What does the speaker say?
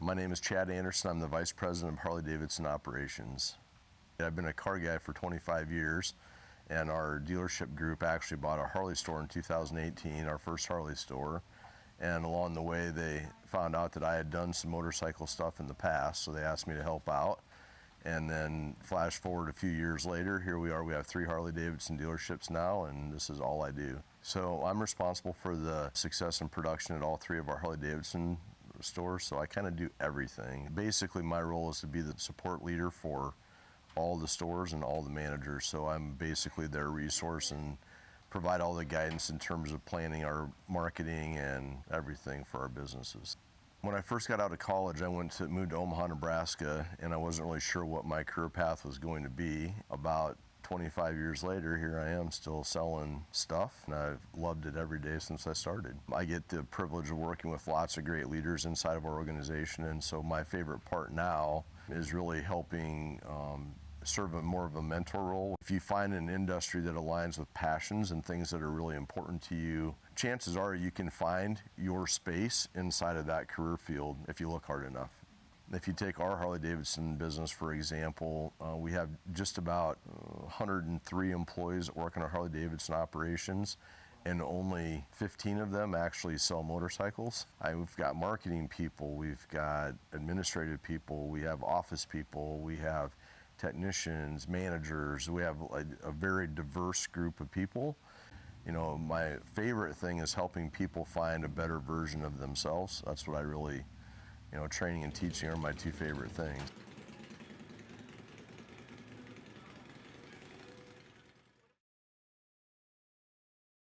My name is Chad Anderson. I'm the Vice President of Harley Davidson Operations. I've been a car guy for 25 years, and our dealership group actually bought a Harley store in 2018, our first Harley store. And along the way, they found out that I had done some motorcycle stuff in the past, so they asked me to help out. And then flash forward a few years later, here we are. We have 3 Harley Davidson dealerships now, and this is all I do. So I'm responsible for the success and production at all 3 of our Harley Davidson stores, so I kind of do everything. Basically, my role is to be the support leader for all the stores and all the managers, so I'm basically their resource and provide all the guidance in terms of planning our marketing and everything for our businesses. When I first got out of college, I moved to Omaha, Nebraska, and I wasn't really sure what my career path was going to be. About 25 years later, here I am still selling stuff, and I've loved it every day since I started. I get the privilege of working with lots of great leaders inside of our organization, and so my favorite part now is really helping serve more of a mentor role. If you find an industry that aligns with passions and things that are really important to you, chances are you can find your space inside of that career field if you look hard enough. If you take our Harley Davidson business, for example, we have just about 103 employees that work in our Harley Davidson operations, and only 15 of them actually sell motorcycles. We've got marketing people, we've got administrative people, we have office people, we have technicians, managers. We have a very diverse group of people. You know, my favorite thing is helping people find a better version of themselves. That's what I really, training and teaching are my 2 favorite things.